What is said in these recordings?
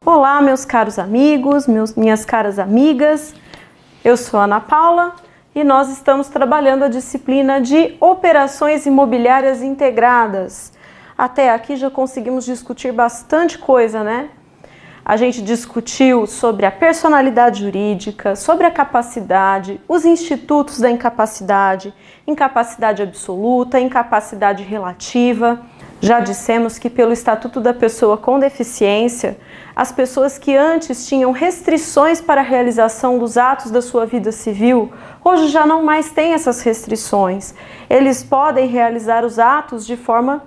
Olá, meus caros amigos, minhas caras amigas, eu sou Ana Paula e nós estamos trabalhando a disciplina de Operações Imobiliárias Integradas. Até aqui já conseguimos discutir bastante coisa, né? A gente discutiu sobre a personalidade jurídica, sobre a capacidade, os institutos da incapacidade, incapacidade absoluta, incapacidade relativa. Já dissemos que pelo Estatuto da Pessoa com Deficiência, as pessoas que antes tinham restrições para a realização dos atos da sua vida civil, hoje já não mais têm essas restrições. Eles podem realizar os atos de forma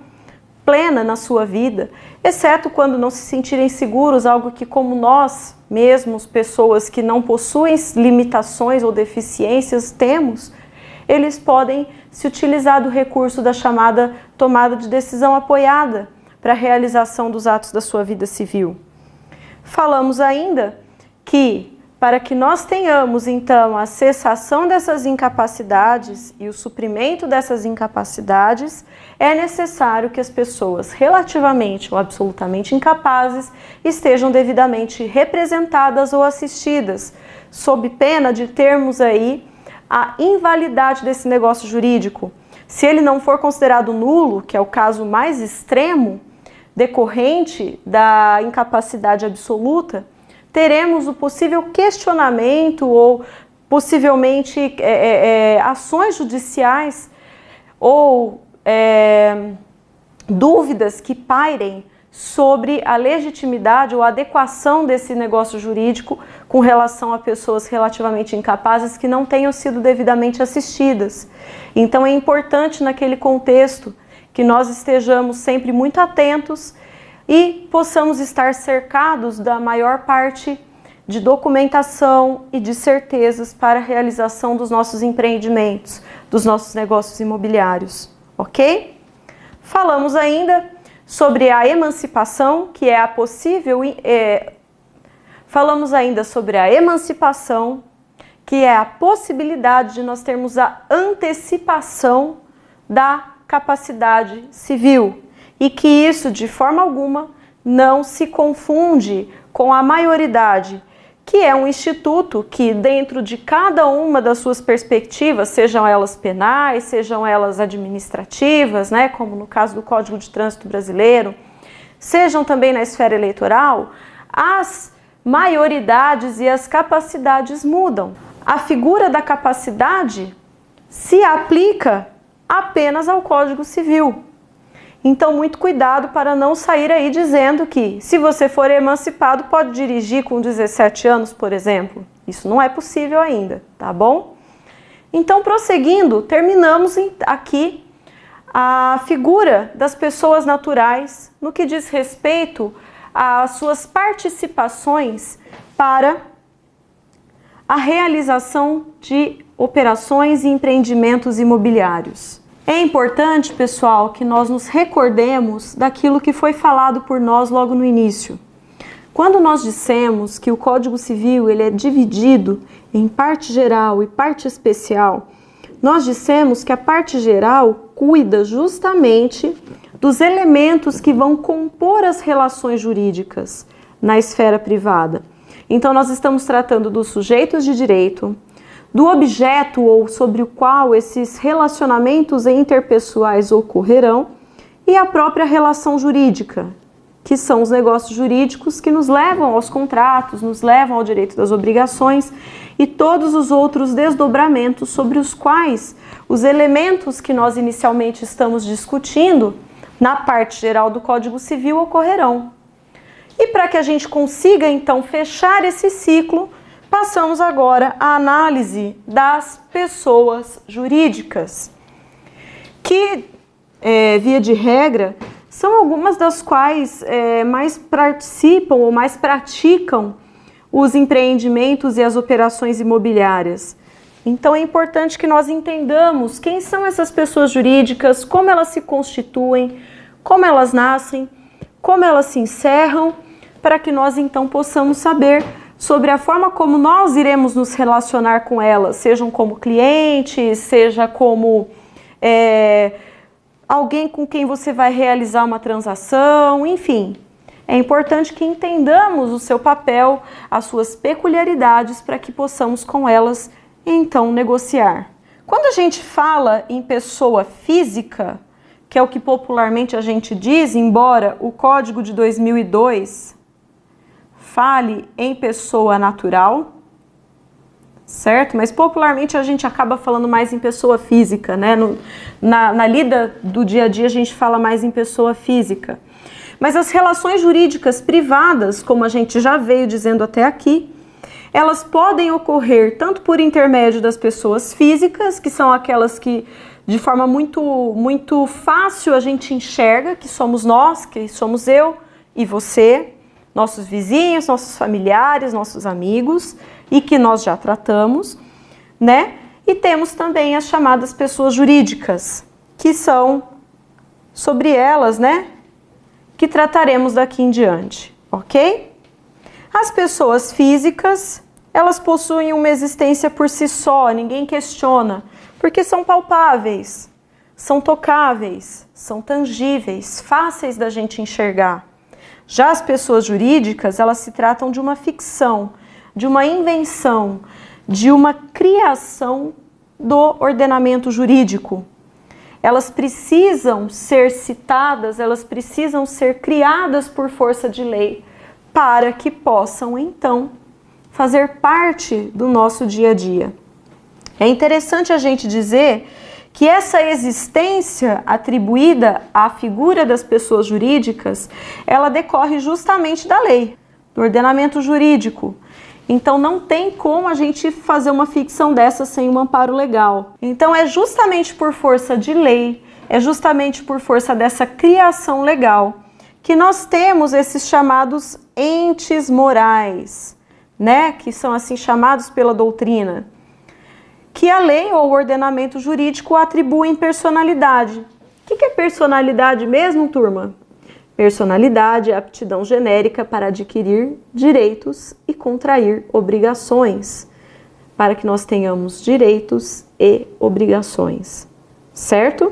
plena na sua vida, exceto quando não se sentirem seguros, algo que como nós mesmos, pessoas que não possuem limitações ou deficiências, temos, eles podem se utilizar do recurso da chamada tomada de decisão apoiada para a realização dos atos da sua vida civil. Falamos ainda que, para que nós tenhamos, então, a cessação dessas incapacidades e o suprimento dessas incapacidades, é necessário que as pessoas relativamente ou absolutamente incapazes estejam devidamente representadas ou assistidas, sob pena de termos aí a invalidade desse negócio jurídico. Se ele não for considerado nulo, que é o caso mais extremo, decorrente da incapacidade absoluta, teremos o possível questionamento ou possivelmente ações judiciais ou dúvidas que pairem sobre a legitimidade ou adequação desse negócio jurídico com relação a pessoas relativamente incapazes que não tenham sido devidamente assistidas. Então é importante naquele contexto que nós estejamos sempre muito atentos e possamos estar cercados da maior parte de documentação e de certezas para a realização dos nossos empreendimentos, dos nossos negócios imobiliários, ok? Falamos ainda sobre a emancipação, que é a possível... Falamos ainda sobre a emancipação, que é a possibilidade de nós termos a antecipação da capacidade civil e que isso, de forma alguma, não se confunde com a maioridade, que é um instituto que, dentro de cada uma das suas perspectivas, sejam elas penais, sejam elas administrativas, né, como no caso do Código de Trânsito Brasileiro, sejam também na esfera eleitoral, as maioridades e as capacidades mudam. A figura da capacidade se aplica apenas ao Código Civil. Então, muito cuidado para não sair aí dizendo que, se você for emancipado, pode dirigir com 17 anos, por exemplo. Isso não é possível ainda, tá bom? Então, prosseguindo, terminamos aqui a figura das pessoas naturais no que diz respeito às suas participações para a realização de operações e empreendimentos imobiliários. É importante, pessoal, que nós nos recordemos daquilo que foi falado por nós logo no início. Quando nós dissemos que o Código Civil ele é dividido em parte geral e parte especial, nós dissemos que a parte geral cuida justamente dos elementos que vão compor as relações jurídicas na esfera privada. Então, nós estamos tratando dos sujeitos de direito, do objeto ou sobre o qual esses relacionamentos interpessoais ocorrerão e a própria relação jurídica, que são os negócios jurídicos que nos levam aos contratos, nos levam ao direito das obrigações e todos os outros desdobramentos sobre os quais os elementos que nós inicialmente estamos discutindo na parte geral do Código Civil ocorrerão. E para que a gente consiga então fechar esse ciclo, passamos agora à análise das pessoas jurídicas, que, via de regra, são algumas das quais mais participam ou mais praticam os empreendimentos e as operações imobiliárias. Então é importante que nós entendamos quem são essas pessoas jurídicas, como elas se constituem, como elas nascem, como elas se encerram, para que nós então possamos saber sobre a forma como nós iremos nos relacionar com elas, sejam como clientes, seja como alguém com quem você vai realizar uma transação, enfim. É importante que entendamos o seu papel, as suas peculiaridades, para que possamos com elas, então, negociar. Quando a gente fala em pessoa física, que é o que popularmente a gente diz, embora o Código de 2002 fale em pessoa natural, certo? Mas popularmente a gente acaba falando mais em pessoa física, né? Na lida do dia a dia a gente fala mais em pessoa física. Mas as relações jurídicas privadas, como a gente já veio dizendo até aqui, elas podem ocorrer tanto por intermédio das pessoas físicas, que são aquelas que de forma muito fácil a gente enxerga, que somos nós, que somos eu e você, nossos vizinhos, nossos familiares, nossos amigos, e que nós já tratamos, né? E temos também as chamadas pessoas jurídicas, que são sobre elas, né, que trataremos daqui em diante, ok? As pessoas físicas, elas possuem uma existência por si só, ninguém questiona, porque são palpáveis, são tocáveis, são tangíveis, fáceis da gente enxergar. Já as pessoas jurídicas, elas se tratam de uma ficção, de uma invenção, de uma criação do ordenamento jurídico. Elas precisam ser citadas, elas precisam ser criadas por força de lei para que possam, então, fazer parte do nosso dia a dia. É interessante a gente dizer que essa existência atribuída à figura das pessoas jurídicas, ela decorre justamente da lei, do ordenamento jurídico. Então não tem como a gente fazer uma ficção dessa sem um amparo legal. Então é justamente por força de lei, é justamente por força dessa criação legal que nós temos esses chamados entes morais, né? Que são assim chamados pela doutrina, que a lei ou o ordenamento jurídico atribuem personalidade. O que é personalidade mesmo, turma? Personalidade é aptidão genérica para adquirir direitos e contrair obrigações, para que nós tenhamos direitos e obrigações, certo?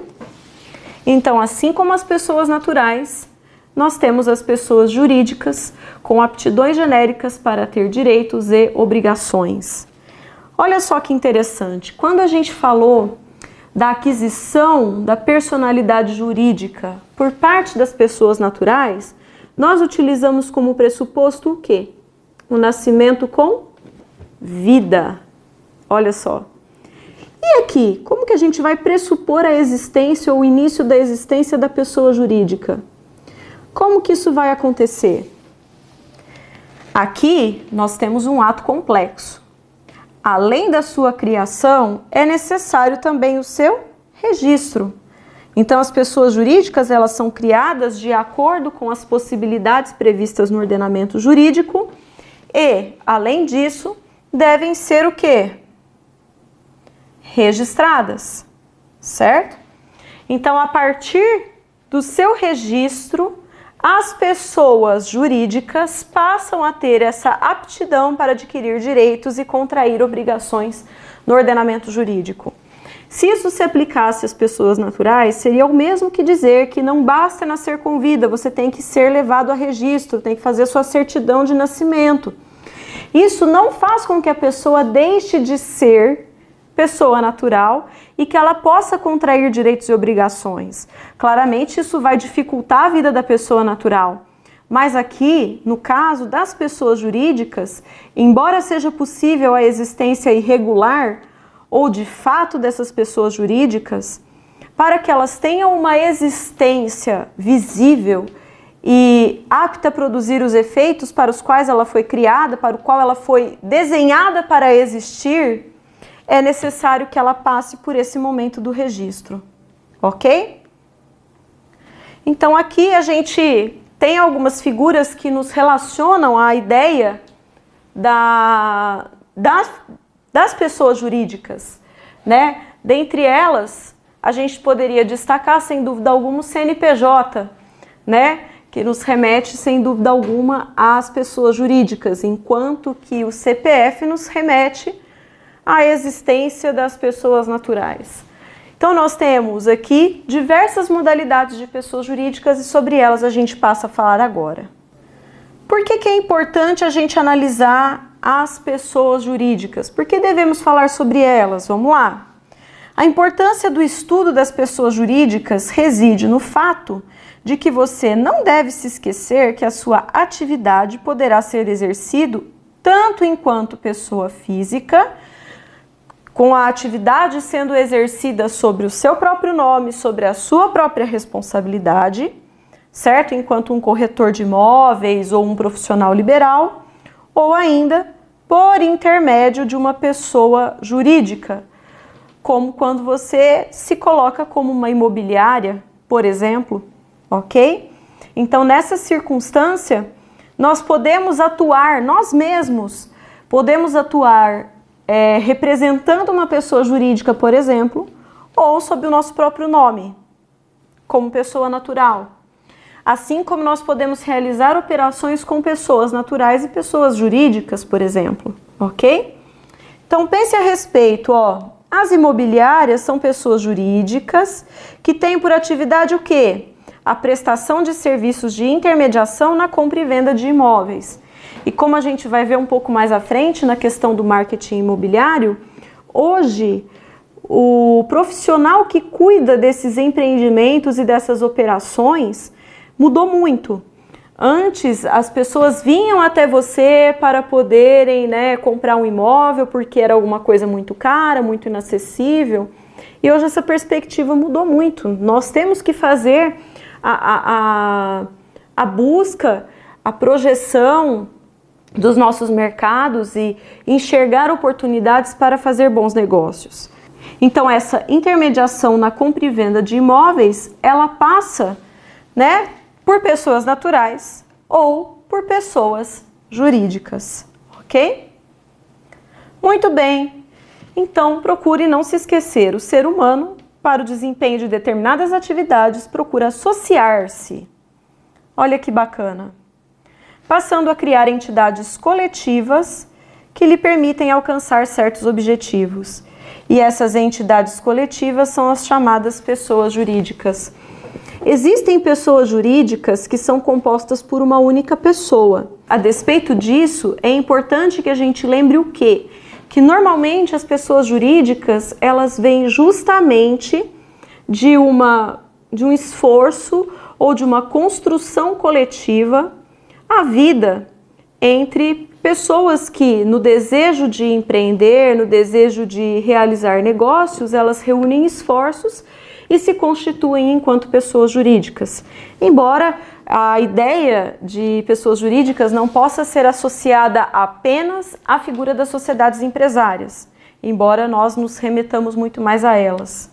Então, assim como as pessoas naturais, nós temos as pessoas jurídicas com aptidões genéricas para ter direitos e obrigações. Olha só que interessante, quando a gente falou da aquisição da personalidade jurídica por parte das pessoas naturais, nós utilizamos como pressuposto o quê? O nascimento com vida. Olha só. E aqui, como que a gente vai pressupor a existência ou o início da existência da pessoa jurídica? Como que isso vai acontecer? Aqui nós temos um ato complexo. Além da sua criação, é necessário também o seu registro. Então, as pessoas jurídicas, elas são criadas de acordo com as possibilidades previstas no ordenamento jurídico e, além disso, devem ser o quê? Registradas, certo? Então, a partir do seu registro, as pessoas jurídicas passam a ter essa aptidão para adquirir direitos e contrair obrigações no ordenamento jurídico. Se isso se aplicasse às pessoas naturais, seria o mesmo que dizer que não basta nascer com vida, você tem que ser levado a registro, tem que fazer sua certidão de nascimento. Isso não faz com que a pessoa deixe de ser pessoa natural e que ela possa contrair direitos e obrigações. Claramente isso vai dificultar a vida da pessoa natural. Mas aqui, no caso das pessoas jurídicas, embora seja possível a existência irregular ou de fato dessas pessoas jurídicas, para que elas tenham uma existência visível e apta a produzir os efeitos para os quais ela foi criada, para o qual ela foi desenhada para existir, é necessário que ela passe por esse momento do registro, ok? Então aqui a gente tem algumas figuras que nos relacionam à ideia das pessoas jurídicas, né? Dentre elas, a gente poderia destacar, sem dúvida alguma, o CNPJ, né? Que nos remete, sem dúvida alguma, às pessoas jurídicas, enquanto que o CPF nos remete à existência das pessoas naturais. Então nós temos aqui diversas modalidades de pessoas jurídicas e sobre elas a gente passa a falar agora. Por que é importante a gente analisar as pessoas jurídicas? Por que devemos falar sobre elas? Vamos lá. A importância do estudo das pessoas jurídicas reside no fato de que você não deve se esquecer que a sua atividade poderá ser exercida tanto enquanto pessoa física, com a atividade sendo exercida sobre o seu próprio nome, sobre a sua própria responsabilidade, certo? Enquanto um corretor de imóveis ou um profissional liberal, ou ainda por intermédio de uma pessoa jurídica, como quando você se coloca como uma imobiliária, por exemplo, ok? Então, nessa circunstância, nós podemos atuar, nós mesmos, podemos atuar representando uma pessoa jurídica, por exemplo, ou sob o nosso próprio nome, como pessoa natural. Assim como nós podemos realizar operações com pessoas naturais e pessoas jurídicas, por exemplo, ok? Então, pense a respeito, ó. As imobiliárias são pessoas jurídicas que têm por atividade o quê? A prestação de serviços de intermediação na compra e venda de imóveis. E como a gente vai ver um pouco mais à frente na questão do marketing imobiliário, hoje o profissional que cuida desses empreendimentos e dessas operações mudou muito. Antes, as pessoas vinham até você para poderem, né, comprar um imóvel porque era alguma coisa muito cara, muito inacessível. E hoje essa perspectiva mudou muito. Nós temos que fazer a busca, a projeção dos nossos mercados e enxergar oportunidades para fazer bons negócios. Então, essa intermediação na compra e venda de imóveis, ela passa, né, por pessoas naturais ou por pessoas jurídicas, ok? Muito bem, então procure não se esquecer, o ser humano, para o desempenho de determinadas atividades, procura associar-se. Olha que bacana. Passando a criar entidades coletivas que lhe permitem alcançar certos objetivos. E essas entidades coletivas são as chamadas pessoas jurídicas. Existem pessoas jurídicas que são compostas por uma única pessoa. A despeito disso, é importante que a gente lembre o quê? Que normalmente as pessoas jurídicas, elas vêm justamente de um esforço ou de uma construção coletiva a vida entre pessoas que, no desejo de empreender, no desejo de realizar negócios, elas reúnem esforços e se constituem enquanto pessoas jurídicas. Embora a ideia de pessoas jurídicas não possa ser associada apenas à figura das sociedades empresárias, embora nós nos remetamos muito mais a elas.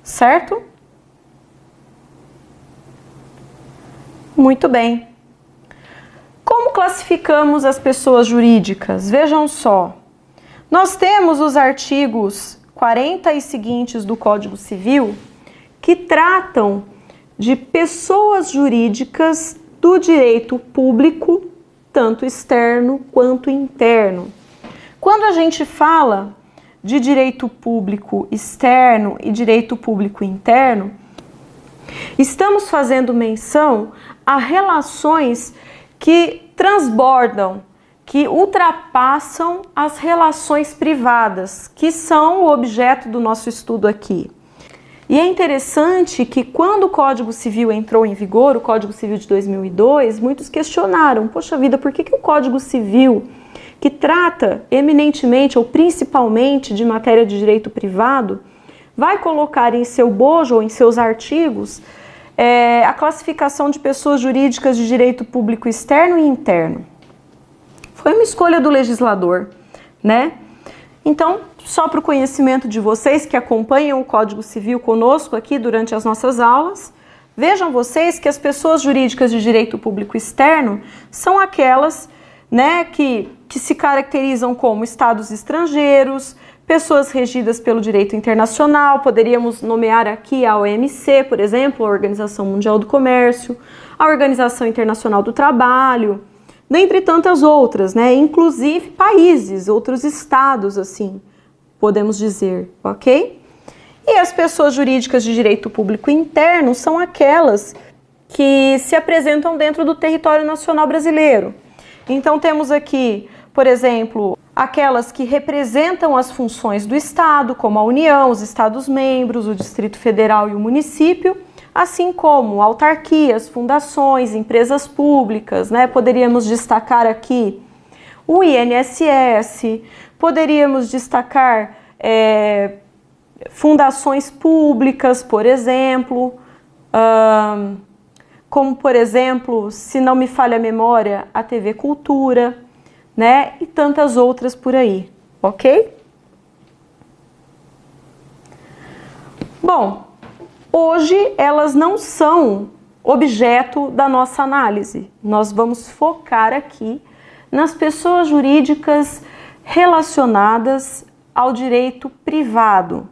Certo? Muito bem. Como classificamos as pessoas jurídicas? Vejam só. Nós temos os artigos 40 e seguintes do Código Civil que tratam de pessoas jurídicas do direito público, tanto externo quanto interno. Quando a gente fala de direito público externo e direito público interno, estamos fazendo menção a relações que transbordam, que ultrapassam as relações privadas, que são o objeto do nosso estudo aqui. E é interessante que quando o Código Civil entrou em vigor, o Código Civil de 2002, muitos questionaram, poxa vida, por que o Código Civil, que trata eminentemente ou principalmente de matéria de direito privado, vai colocar em seu bojo ou em seus artigos a classificação de pessoas jurídicas de direito público externo e interno? Foi uma escolha do legislador, né? Então, só para o conhecimento de vocês que acompanham o Código Civil conosco aqui durante as nossas aulas, vejam vocês que as pessoas jurídicas de direito público externo são aquelas, né, que se caracterizam como estados estrangeiros, pessoas regidas pelo direito internacional, poderíamos nomear aqui a OMC, por exemplo, a Organização Mundial do Comércio, a Organização Internacional do Trabalho, dentre tantas outras, né? Inclusive países, outros estados, assim, podemos dizer, ok? E as pessoas jurídicas de direito público interno são aquelas que se apresentam dentro do território nacional brasileiro. Então temos aqui, por exemplo, aquelas que representam as funções do Estado, como a União, os Estados-membros, o Distrito Federal e o município, assim como autarquias, fundações, empresas públicas, né? Poderíamos destacar aqui o INSS, poderíamos destacar fundações públicas, por exemplo, como, por exemplo, se não me falha a memória, a TV Cultura, né? E tantas outras por aí, ok? Bom, hoje elas não são objeto da nossa análise. Nós vamos focar aqui nas pessoas jurídicas relacionadas ao direito privado,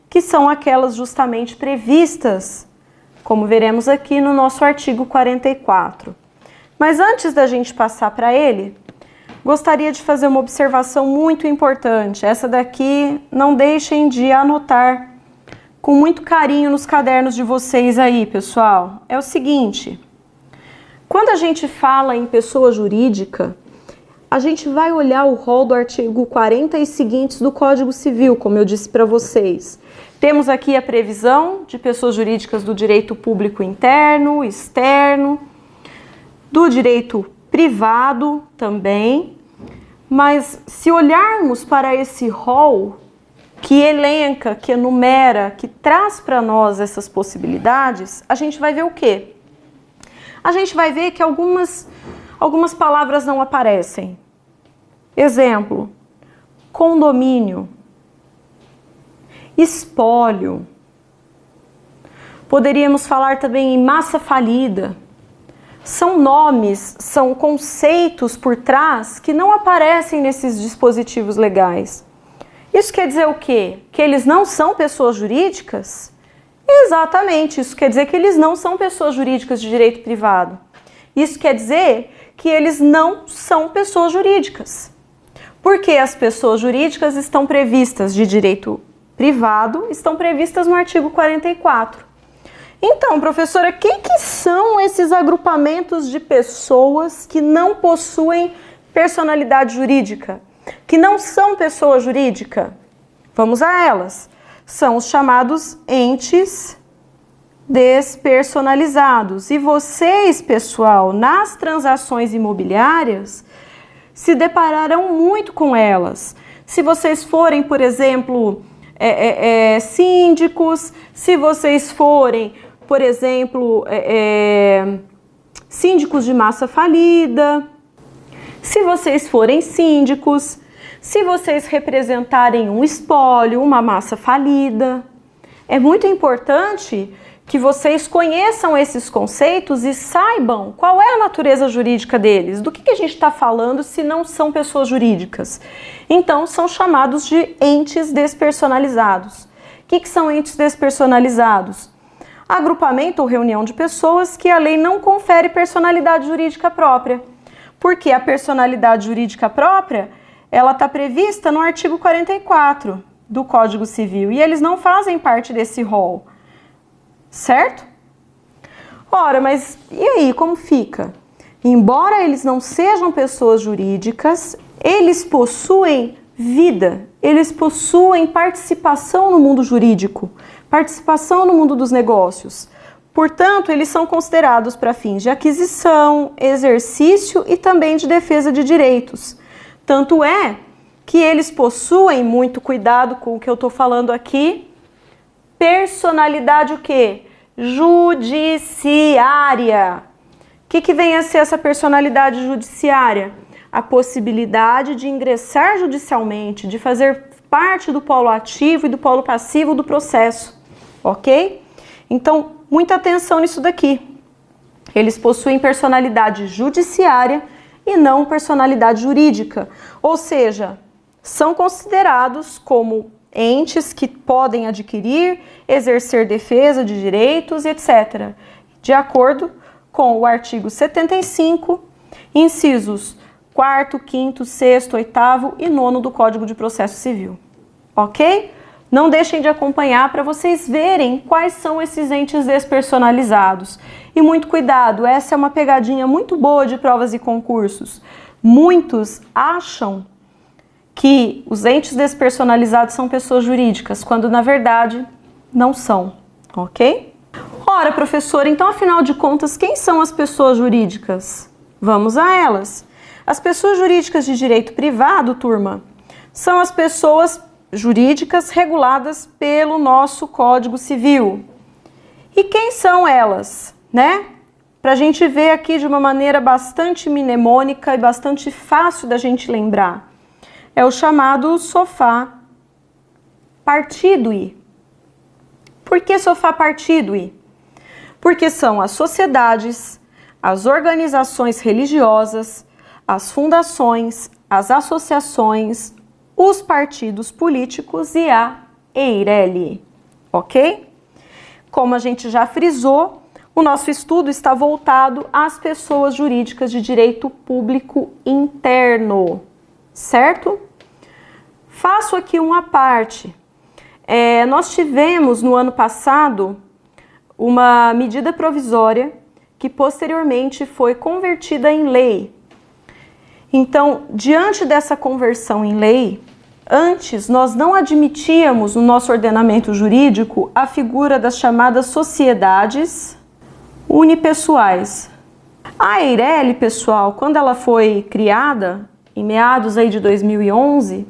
que são aquelas justamente previstas, como veremos aqui no nosso artigo 44. Mas antes da gente passar para ele, gostaria de fazer uma observação muito importante. Essa daqui não deixem de anotar com muito carinho nos cadernos de vocês aí, pessoal. É o seguinte, quando a gente fala em pessoa jurídica, a gente vai olhar o rol do artigo 40 e seguintes do Código Civil, como eu disse para vocês. Temos aqui a previsão de pessoas jurídicas do direito público interno, externo, do direito privado também, mas se olharmos para esse rol que elenca, que enumera, que traz para nós essas possibilidades, a gente vai ver o quê? A gente vai ver que algumas palavras não aparecem. Exemplo, condomínio, espólio. Poderíamos falar também em massa falida. São nomes, são conceitos por trás que não aparecem nesses dispositivos legais. Isso quer dizer o quê? Que eles não são pessoas jurídicas? Exatamente, isso quer dizer que eles não são pessoas jurídicas de direito privado. Isso quer dizer que eles não são pessoas jurídicas. Porque as pessoas jurídicas estão previstas de direito privado, estão previstas no artigo 44. Então, professora, que são esses agrupamentos de pessoas que não possuem personalidade jurídica? Que não são pessoa jurídica? Vamos a elas. São os chamados entes despersonalizados. E vocês, pessoal, nas transações imobiliárias, se depararão muito com elas. Se vocês forem, por exemplo, síndicos, se vocês forem, por exemplo, síndicos de massa falida, se vocês forem síndicos, se vocês representarem um espólio, uma massa falida. É muito importante que vocês conheçam esses conceitos e saibam qual é a natureza jurídica deles. Do que a gente está falando se não são pessoas jurídicas? Então, são chamados de entes despersonalizados. O que são entes despersonalizados? Agrupamento ou reunião de pessoas que a lei não confere personalidade jurídica própria. Porque a personalidade jurídica própria, ela está prevista no artigo 44 do Código Civil e eles não fazem parte desse rol. Certo? Ora, mas e aí, como fica? Embora eles não sejam pessoas jurídicas, eles possuem vida, eles possuem participação no mundo jurídico, participação no mundo dos negócios. Portanto, eles são considerados para fins de aquisição, exercício e também de defesa de direitos. Tanto é que eles possuem, muito cuidado com o que eu estou falando aqui, personalidade o quê? Judiciária. O que vem a ser essa personalidade judiciária? A possibilidade de ingressar judicialmente, de fazer parte do polo ativo e do polo passivo do processo, ok? Então, muita atenção nisso daqui. Eles possuem personalidade judiciária e não personalidade jurídica, ou seja, são considerados como entes que podem adquirir, exercer defesa de direitos, etc., de acordo com o artigo 75, incisos 4º, 5º, 6º, 8º e 9º do Código de Processo Civil. Ok? Não deixem de acompanhar para vocês verem quais são esses entes despersonalizados. E muito cuidado, essa é uma pegadinha muito boa de provas e concursos. Muitos acham que os entes despersonalizados são pessoas jurídicas, quando na verdade não são, ok? Ora, professor, então afinal de contas, quem são as pessoas jurídicas? Vamos a elas. As pessoas jurídicas de direito privado, turma, são as pessoas jurídicas reguladas pelo nosso Código Civil. E quem são elas, né? Para a gente ver aqui de uma maneira bastante mnemônica e bastante fácil da gente lembrar. É o chamado sofá partidui. Por que sofá partidui? Porque são as sociedades, as organizações religiosas, as fundações, as associações, os partidos políticos e a EIRELI, ok? Como a gente já frisou, o nosso estudo está voltado às pessoas jurídicas de direito público interno, certo? Faço aqui uma parte. Nós tivemos no ano passado uma medida provisória que posteriormente foi convertida em lei. Então, diante dessa conversão em lei, antes nós não admitíamos no nosso ordenamento jurídico a figura das chamadas sociedades unipessoais. A EIRELI, pessoal, quando ela foi criada, em meados aí de 2011,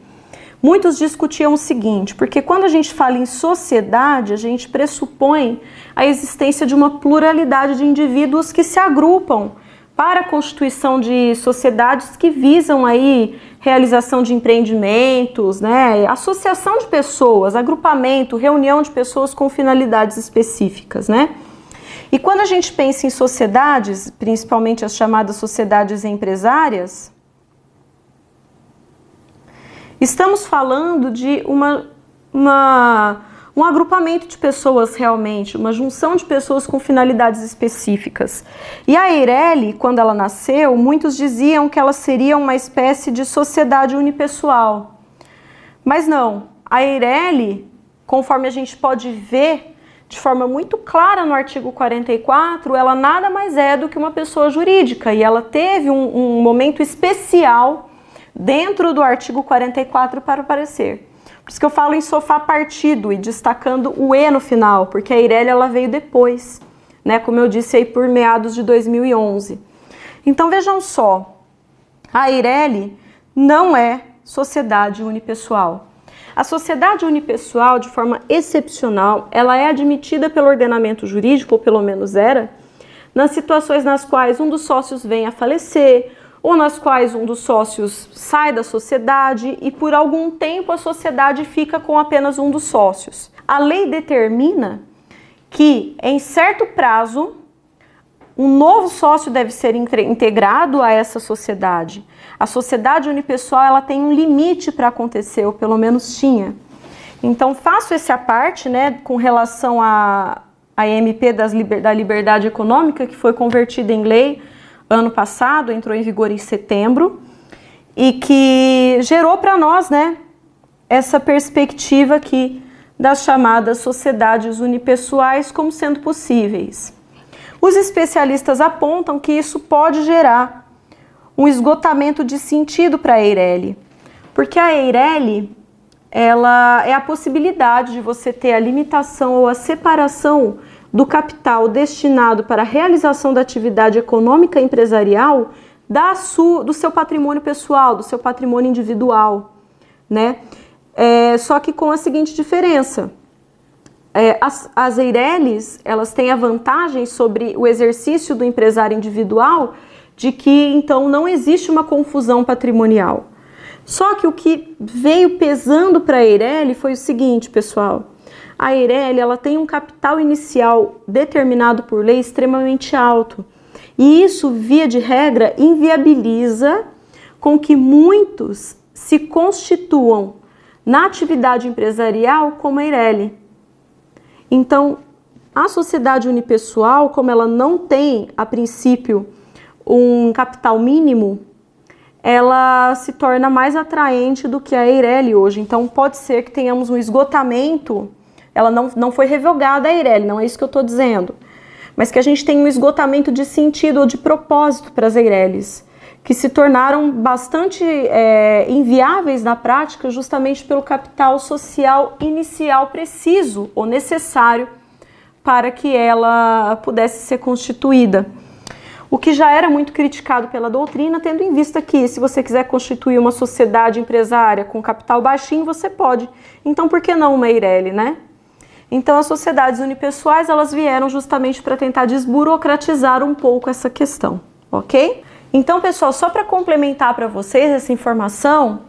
muitos discutiam o seguinte, porque quando a gente fala em sociedade, a gente pressupõe a existência de uma pluralidade de indivíduos que se agrupam para a constituição de sociedades que visam aí realização de empreendimentos, né, associação de pessoas, agrupamento, reunião de pessoas com finalidades específicas, né? E quando a gente pensa em sociedades, principalmente as chamadas sociedades empresárias, estamos falando de um agrupamento de pessoas realmente, uma junção de pessoas com finalidades específicas. E a EIRELI, quando ela nasceu, muitos diziam que ela seria uma espécie de sociedade unipessoal. Mas não, a EIRELI, conforme a gente pode ver de forma muito clara no artigo 44, ela nada mais é do que uma pessoa jurídica e ela teve um momento especial dentro do artigo 44 para aparecer. Por isso que eu falo em sofá partido e destacando o E no final, porque a EIRELI ela veio depois, né? Como eu disse aí por meados de 2011. Então vejam só, a EIRELI não é sociedade unipessoal. A sociedade unipessoal, de forma excepcional, ela é admitida pelo ordenamento jurídico, ou pelo menos era, nas situações nas quais um dos sócios vem a falecer, ou nas quais um dos sócios sai da sociedade e por algum tempo a sociedade fica com apenas um dos sócios. A lei determina que em certo prazo um novo sócio deve ser integrado a essa sociedade. A sociedade unipessoal ela tem um limite para acontecer, ou pelo menos tinha. Então faço esse à parte, né, com relação à MP da Liberdade Econômica, que foi convertida em lei ano passado, entrou em vigor em setembro, e que gerou para nós, né, essa perspectiva aqui das chamadas sociedades unipessoais como sendo possíveis. Os especialistas apontam que isso pode gerar um esgotamento de sentido para a EIRELI, porque a EIRELI ela é a possibilidade de você ter a limitação ou a separação do capital destinado para a realização da atividade econômica e empresarial do seu patrimônio pessoal, do seu patrimônio individual, né? Só que com a seguinte diferença, as EIRELIs, elas têm a vantagem sobre o exercício do empresário individual de que, então, não existe uma confusão patrimonial. Só que o que veio pesando para a EIRELI foi o seguinte, pessoal, a EIRELI ela tem um capital inicial determinado por lei extremamente alto. E isso, via de regra, inviabiliza com que muitos se constituam na atividade empresarial como a EIRELI. Então, a sociedade unipessoal, como ela não tem, a princípio, um capital mínimo, ela se torna mais atraente do que a Eireli hoje. Então pode ser que tenhamos um esgotamento, ela não foi revogada a Eireli, não é isso que eu estou dizendo, mas que a gente tem um esgotamento de sentido ou de propósito para as Eirelis, que se tornaram bastante inviáveis na prática justamente pelo capital social inicial preciso ou necessário para que ela pudesse ser constituída. O que já era muito criticado pela doutrina, tendo em vista que se você quiser constituir uma sociedade empresária com capital baixinho, você pode. Então por que não uma Eireli, né? Então as sociedades unipessoais, elas vieram justamente para tentar desburocratizar um pouco essa questão, ok? Então, pessoal, só para complementar para vocês essa informação,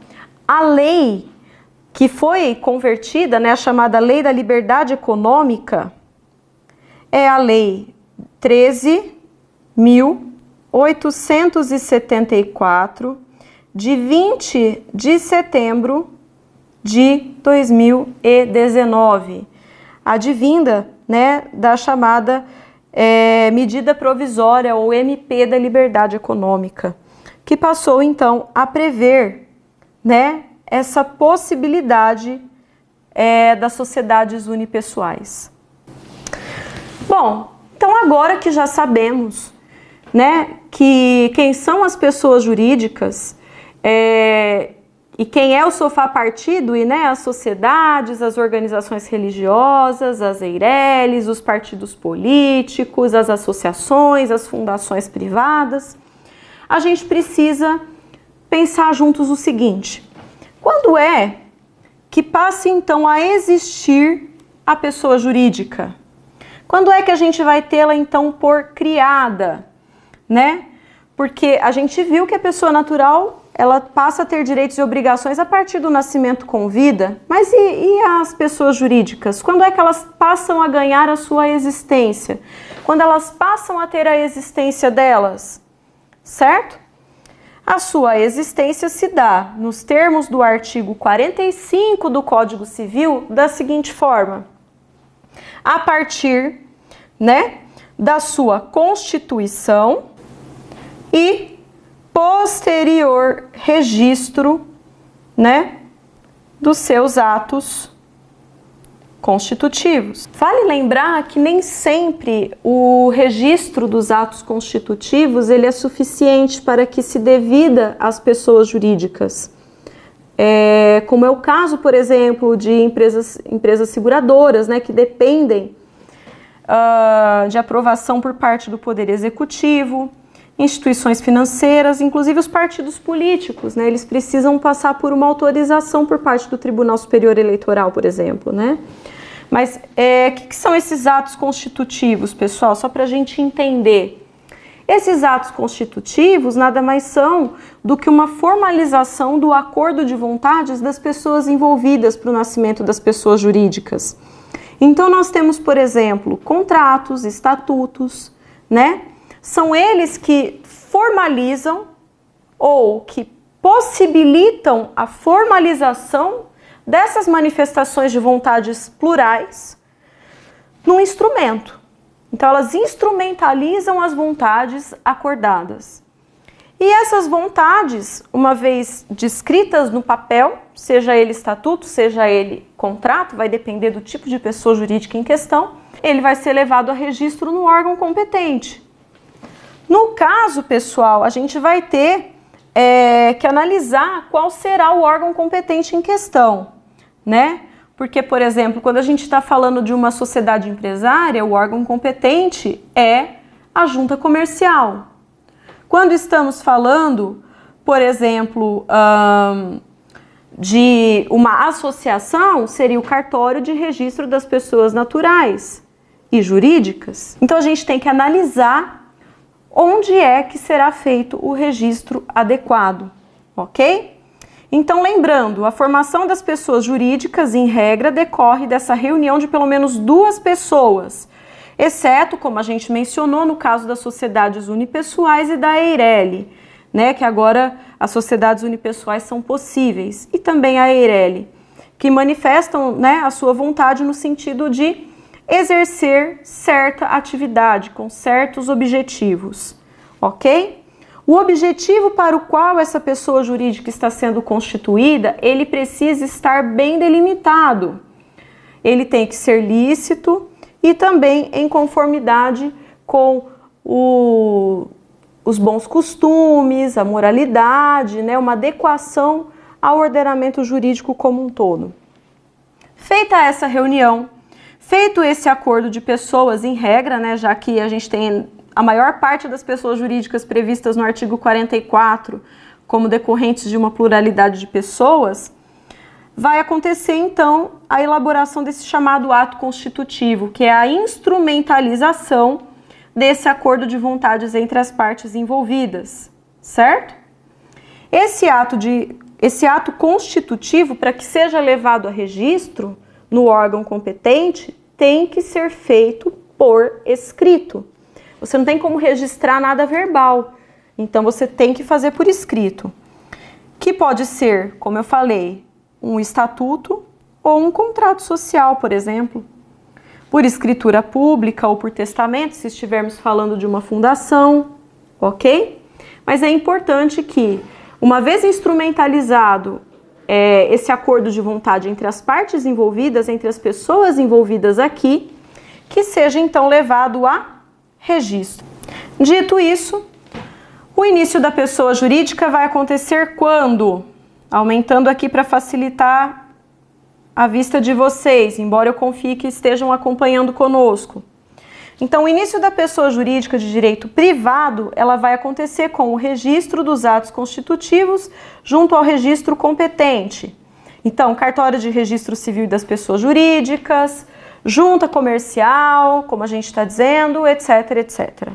a lei que foi convertida, né, a chamada Lei da Liberdade Econômica, é a Lei 13.874, de 20 de setembro de 2019, advinda, né, da chamada medida provisória ou MP da Liberdade Econômica, que passou então a prever, né, essa possibilidade das sociedades unipessoais. Bom, então agora que já sabemos, né, que quem são as pessoas jurídicas e quem é o sofá partido, e né, as sociedades, as organizações religiosas, as Eirelis, os partidos políticos, as associações, as fundações privadas, a gente precisa pensar juntos o seguinte: quando é que passa então a existir a pessoa jurídica? Quando é que a gente vai tê-la então por criada, né? Porque a gente viu que a pessoa natural, ela passa a ter direitos e obrigações a partir do nascimento com vida, mas e as pessoas jurídicas? Quando é que elas passam a ganhar a sua existência? Quando elas passam a ter a existência delas, certo? A sua existência se dá, nos termos do artigo 45 do Código Civil, da seguinte forma: a partir, né, da sua constituição e posterior registro, né, dos seus atos constitutivos. Vale lembrar que nem sempre o registro dos atos constitutivos ele é suficiente para que se dê vida às pessoas jurídicas. Como é o caso, por exemplo, de empresas seguradoras, né, que dependem de aprovação por parte do Poder Executivo, instituições financeiras, inclusive os partidos políticos, né, eles precisam passar por uma autorização por parte do Tribunal Superior Eleitoral, por exemplo, né? Mas que são esses atos constitutivos, pessoal? Só para a gente entender. Esses atos constitutivos nada mais são do que uma formalização do acordo de vontades das pessoas envolvidas para o nascimento das pessoas jurídicas. Então nós temos, por exemplo, contratos, estatutos, né? São eles que formalizam ou que possibilitam a formalização dessas manifestações de vontades plurais num instrumento. Então elas instrumentalizam as vontades acordadas. E essas vontades, uma vez descritas no papel, seja ele estatuto, seja ele contrato, vai depender do tipo de pessoa jurídica em questão, ele vai ser levado a registro no órgão competente. No caso, pessoal, a gente vai ter que analisar qual será o órgão competente em questão, né? Porque, por exemplo, quando a gente está falando de uma sociedade empresária, o órgão competente é a junta comercial. Quando estamos falando, por exemplo, de uma associação, seria o cartório de registro das pessoas naturais e jurídicas. Então a gente tem que analisar onde é que será feito o registro adequado, ok? Então, lembrando, a formação das pessoas jurídicas, em regra, decorre dessa reunião de pelo menos 2 pessoas, exceto, como a gente mencionou, no caso das sociedades unipessoais e da Eireli, né, que agora as sociedades unipessoais são possíveis, e também a Eireli, que manifestam, né, a sua vontade no sentido de exercer certa atividade com certos objetivos, ok? O objetivo para o qual essa pessoa jurídica está sendo constituída, ele precisa estar bem delimitado. Ele tem que ser lícito e também em conformidade com os bons costumes, a moralidade, né, uma adequação ao ordenamento jurídico como um todo. Feita essa reunião, feito esse acordo de pessoas em regra, né, já que a gente tem a maior parte das pessoas jurídicas previstas no artigo 44 como decorrentes de uma pluralidade de pessoas, vai acontecer então a elaboração desse chamado ato constitutivo, que é a instrumentalização desse acordo de vontades entre as partes envolvidas, certo? Esse ato constitutivo, para que seja levado a registro no órgão competente, tem que ser feito por escrito. Você não tem como registrar nada verbal, então você tem que fazer por escrito, que pode ser, como eu falei, um estatuto ou um contrato social, por exemplo, por escritura pública ou por testamento, se estivermos falando de uma fundação, ok? Mas é importante que, uma vez instrumentalizado esse acordo de vontade entre as partes envolvidas, entre as pessoas envolvidas aqui, que seja então levado a registro. Dito isso, o início da pessoa jurídica vai acontecer quando? Aumentando aqui para facilitar à vista de vocês, embora eu confie que estejam acompanhando conosco. Então, o início da pessoa jurídica de direito privado, ela vai acontecer com o registro dos atos constitutivos junto ao registro competente. Então, cartório de registro civil das pessoas jurídicas, junta comercial, como a gente está dizendo, etc, etc.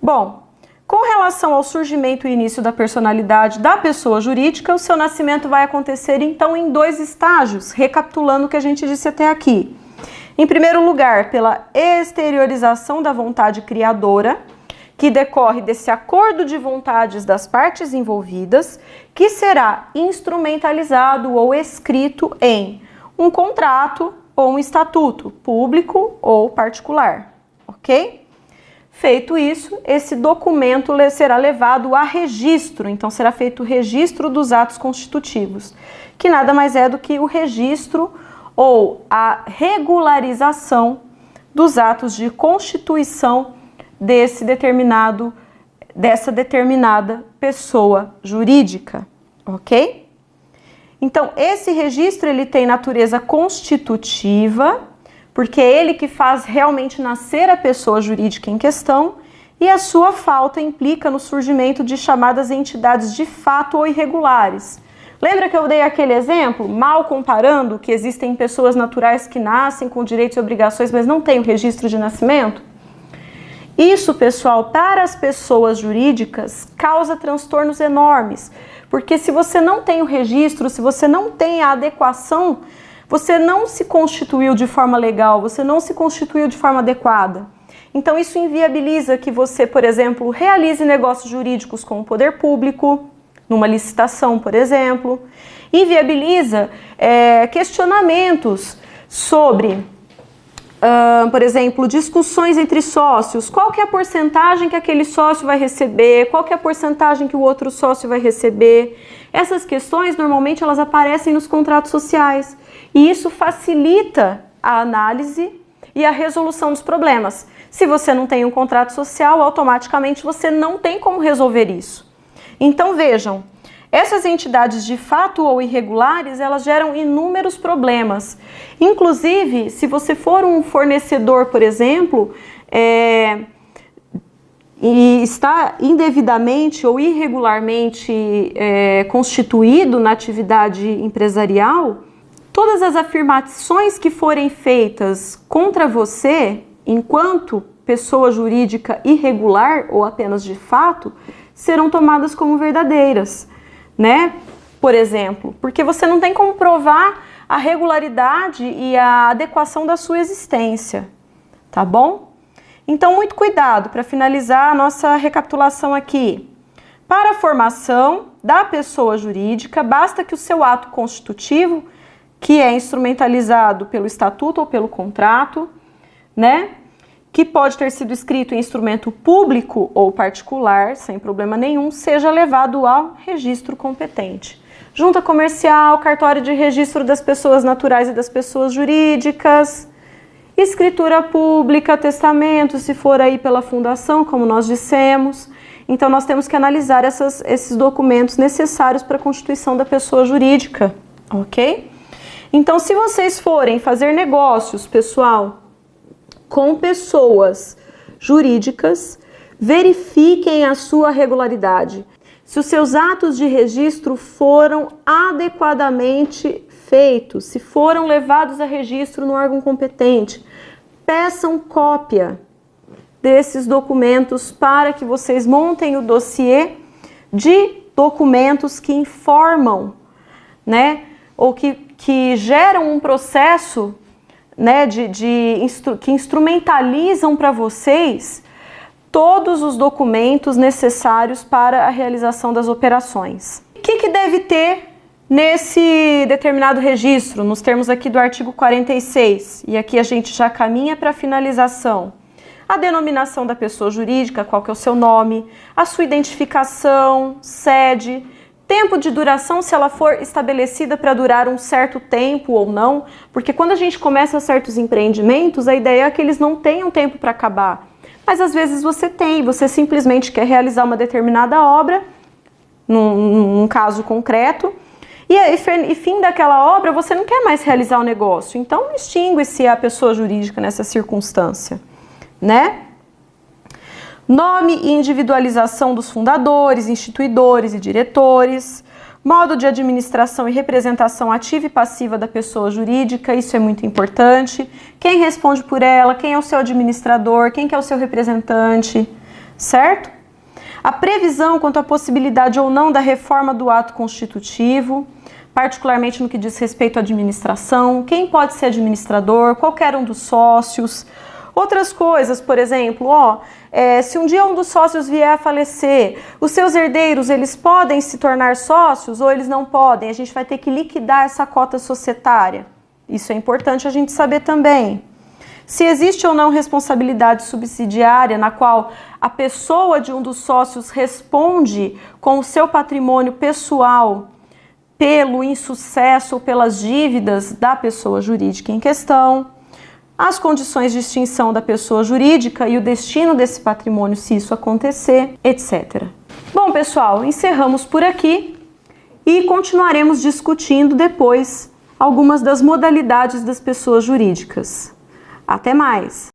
Bom, com relação ao surgimento e início da personalidade da pessoa jurídica, o seu nascimento vai acontecer então em 2 estágios, recapitulando o que a gente disse até aqui. Em primeiro lugar, pela exteriorização da vontade criadora, que decorre desse acordo de vontades das partes envolvidas, que será instrumentalizado ou escrito em um contrato ou um estatuto, público ou particular, ok? Feito isso, esse documento será levado a registro, então será feito o registro dos atos constitutivos, que nada mais é do que o registro ou a regularização dos atos de constituição dessa determinada pessoa jurídica, ok? Então, esse registro ele tem natureza constitutiva, porque é ele que faz realmente nascer a pessoa jurídica em questão, e a sua falta implica no surgimento de chamadas entidades de fato ou irregulares. Lembra que eu dei aquele exemplo, mal comparando, que existem pessoas naturais que nascem com direitos e obrigações, mas não têm o registro de nascimento? Isso, pessoal, para as pessoas jurídicas, causa transtornos enormes, porque se você não tem o registro, se você não tem a adequação, você não se constituiu de forma legal, você não se constituiu de forma adequada. Então isso inviabiliza que você, por exemplo, realize negócios jurídicos com o poder público, numa licitação, por exemplo. Inviabiliza questionamentos sobre, por exemplo, discussões entre sócios. Qual que é a porcentagem que aquele sócio vai receber? Qual que é a porcentagem que o outro sócio vai receber? Essas questões, normalmente, elas aparecem nos contratos sociais. E isso facilita a análise e a resolução dos problemas. Se você não tem um contrato social, automaticamente você não tem como resolver isso. Então vejam, essas entidades de fato ou irregulares, elas geram inúmeros problemas. Inclusive, se você for um fornecedor, por exemplo, e está indevidamente ou irregularmente constituído na atividade empresarial, todas as afirmações que forem feitas contra você, enquanto pessoa jurídica irregular ou apenas de fato, serão tomadas como verdadeiras, né? Por exemplo, porque você não tem como provar a regularidade e a adequação da sua existência, tá bom? Então, muito cuidado para finalizar a nossa recapitulação aqui. Para a formação da pessoa jurídica, basta que o seu ato constitutivo, que é instrumentalizado pelo estatuto ou pelo contrato, né, que pode ter sido escrito em instrumento público ou particular, sem problema nenhum, seja levado ao registro competente. Junta comercial, cartório de registro das pessoas naturais e das pessoas jurídicas, escritura pública, testamento, se for aí pela fundação, como nós dissemos. Então, nós temos que analisar esses documentos necessários para a constituição da pessoa jurídica, ok? Então, se vocês forem fazer negócios, pessoal, com pessoas jurídicas, verifiquem a sua regularidade. Se os seus atos de registro foram adequadamente feitos, se foram levados a registro no órgão competente, peçam cópia desses documentos para que vocês montem o dossiê de documentos que informam, né, ou que geram um processo, né, que instrumentalizam para vocês todos os documentos necessários para a realização das operações. O que deve ter nesse determinado registro, nos termos aqui do artigo 46? E aqui a gente já caminha para a finalização. A denominação da pessoa jurídica, qual que é o seu nome, a sua identificação, sede, tempo de duração, se ela for estabelecida para durar um certo tempo ou não, porque quando a gente começa certos empreendimentos, a ideia é que eles não tenham tempo para acabar. Mas às vezes você tem, você simplesmente quer realizar uma determinada obra, num caso concreto, e fim daquela obra você não quer mais realizar o negócio. Então extingue-se a pessoa jurídica nessa circunstância, né? Nome e individualização dos fundadores, instituidores e diretores, modo de administração e representação ativa e passiva da pessoa jurídica, isso é muito importante. Quem responde por ela, quem é o seu administrador, quem que é o seu representante, certo? A previsão quanto à possibilidade ou não da reforma do ato constitutivo, particularmente no que diz respeito à administração, quem pode ser administrador, qualquer um dos sócios. Outras coisas, por exemplo, se um dia um dos sócios vier a falecer, os seus herdeiros, eles podem se tornar sócios ou eles não podem? A gente vai ter que liquidar essa cota societária. Isso é importante a gente saber também. Se existe ou não responsabilidade subsidiária na qual a pessoa de um dos sócios responde com o seu patrimônio pessoal pelo insucesso ou pelas dívidas da pessoa jurídica em questão, as condições de extinção da pessoa jurídica e o destino desse patrimônio se isso acontecer, etc. Bom, pessoal, encerramos por aqui e continuaremos discutindo depois algumas das modalidades das pessoas jurídicas. Até mais!